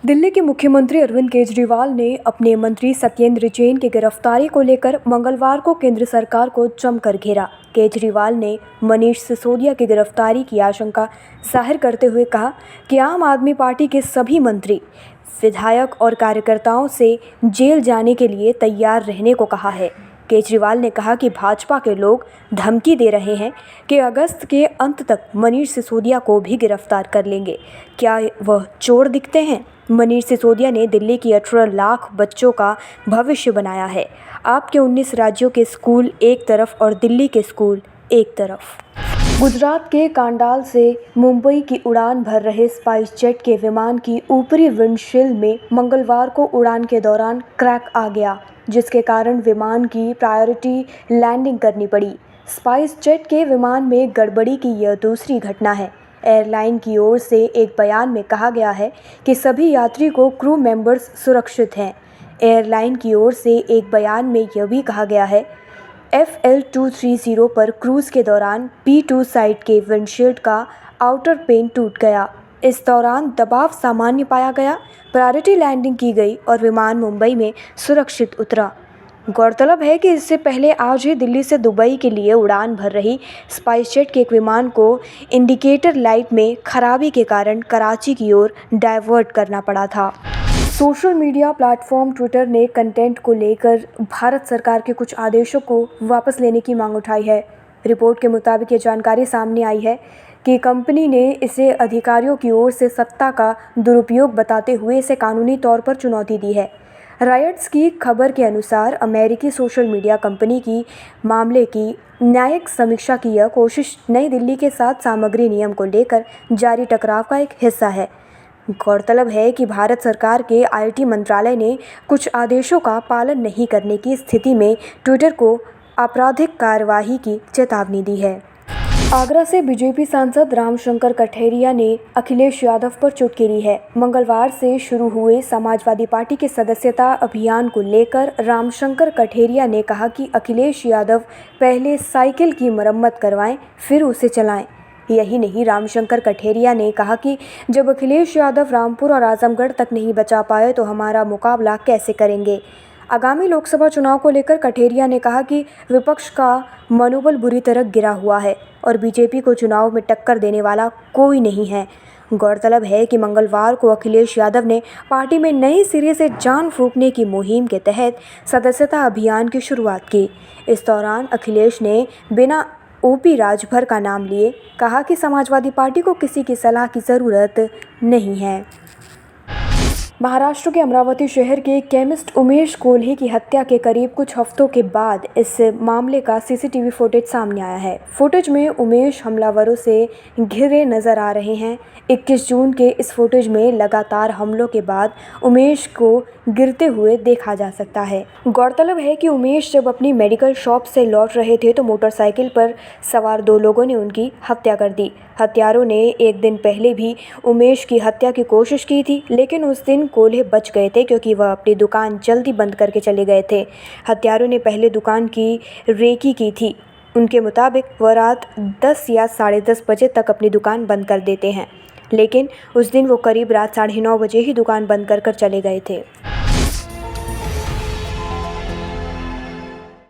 दिल्ली के मुख्यमंत्री अरविंद केजरीवाल ने अपने मंत्री सत्येंद्र जैन की गिरफ्तारी को लेकर मंगलवार को केंद्र सरकार को जमकर घेरा। केजरीवाल ने मनीष सिसोदिया की गिरफ्तारी की आशंका जाहिर करते हुए कहा कि आम आदमी पार्टी के सभी मंत्री, विधायक और कार्यकर्ताओं से जेल जाने के लिए तैयार रहने को कहा है। केजरीवाल ने कहा कि भाजपा के लोग धमकी दे रहे हैं कि अगस्त के अंत तक मनीष सिसोदिया को भी गिरफ्तार कर लेंगे। क्या वह चोर दिखते हैं? मनीष सिसोदिया ने दिल्ली की 18 लाख बच्चों का भविष्य बनाया है। आपके 19 राज्यों के स्कूल एक तरफ और दिल्ली के स्कूल एक तरफ। गुजरात के कांडाल से मुंबई की उड़ान भर रहे स्पाइस जेट के विमान की ऊपरी विंडशील्ड में मंगलवार को उड़ान के दौरान क्रैक आ गया, जिसके कारण विमान की प्रायोरिटी लैंडिंग करनी पड़ी। स्पाइस जेट के विमान में गड़बड़ी की यह दूसरी घटना है। एयरलाइन की ओर से एक बयान में कहा गया है कि सभी यात्री को क्रू मेंबर्स सुरक्षित हैं। एयरलाइन की ओर से एक बयान में यह भी कहा गया है, FL230 पर क्रूज़ के दौरान P2 साइड के विंडशील्ड का आउटर पेन टूट गया। इस दौरान दबाव सामान्य पाया गया, प्रायोरिटी लैंडिंग की गई और विमान मुंबई में सुरक्षित उतरा। गौरतलब है कि इससे पहले आज ही दिल्ली से दुबई के लिए उड़ान भर रही स्पाइस जेट के एक विमान को इंडिकेटर लाइट में खराबी के कारण कराची की ओर डाइवर्ट करना पड़ा था। सोशल मीडिया प्लेटफॉर्म ट्विटर ने कंटेंट को लेकर भारत सरकार के कुछ आदेशों को वापस लेने की मांग उठाई है। रिपोर्ट के मुताबिक ये जानकारी सामने आई है कि कंपनी ने इसे अधिकारियों की ओर से सत्ता का दुरुपयोग बताते हुए इसे कानूनी तौर पर चुनौती दी है। रॉयटर्स की खबर के अनुसार अमेरिकी सोशल मीडिया कंपनी की मामले की न्यायिक समीक्षा की यह कोशिश नई दिल्ली के साथ सामग्री नियम को लेकर जारी टकराव का एक हिस्सा है। गौरतलब है कि भारत सरकार के IT मंत्रालय ने कुछ आदेशों का पालन नहीं करने की स्थिति में ट्विटर को आपराधिक कार्यवाही की चेतावनी दी है। आगरा से बीजेपी सांसद रामशंकर कठेरिया ने अखिलेश यादव पर चुटकी है। मंगलवार से शुरू हुए समाजवादी पार्टी के सदस्यता अभियान को लेकर रामशंकर कठेरिया ने कहा कि अखिलेश यादव पहले साइकिल की मरम्मत करवाएं, फिर उसे चलाएं। यही नहीं, रामशंकर कठेरिया ने कहा कि जब अखिलेश यादव रामपुर और आजमगढ़ तक नहीं बचा पाए तो हमारा मुकाबला कैसे करेंगे। आगामी लोकसभा चुनाव को लेकर कठेरिया ने कहा कि विपक्ष का मनोबल बुरी तरह गिरा हुआ है और बीजेपी को चुनाव में टक्कर देने वाला कोई नहीं है। गौरतलब है कि मंगलवार को अखिलेश यादव ने पार्टी में नए सिरे से जान फूंकने की मुहिम के तहत सदस्यता अभियान की शुरुआत की। इस दौरान अखिलेश ने बिना OP राजभर का नाम लिए कहा कि समाजवादी पार्टी को किसी की सलाह की ज़रूरत नहीं है। महाराष्ट्र के अमरावती शहर के केमिस्ट उमेश कोल्हे की हत्या के करीब कुछ हफ्तों के बाद इस मामले का CCTV फुटेज सामने आया है। फुटेज में उमेश हमलावरों से घिरे नजर आ रहे हैं। 21 जून के इस फुटेज में लगातार हमलों के बाद उमेश को गिरते हुए देखा जा सकता है। गौरतलब है कि उमेश जब अपनी मेडिकल शॉप से लौट रहे थे तो मोटरसाइकिल पर सवार 2 लोगों ने उनकी हत्या कर दी। हत्यारों ने एक दिन पहले भी उमेश की हत्या की कोशिश की थी, लेकिन उस दिन कोल्हे बच गए थे क्योंकि वह अपनी दुकान जल्दी बंद करके चले गए थे। हत्यारों ने पहले दुकान की रेकी की थी। उनके मुताबिक वह रात 10 या 10:30 बजे तक अपनी दुकान बंद कर देते हैं, लेकिन उस दिन वो करीब रात 9:30 बजे ही दुकान बंद कर चले गए थे।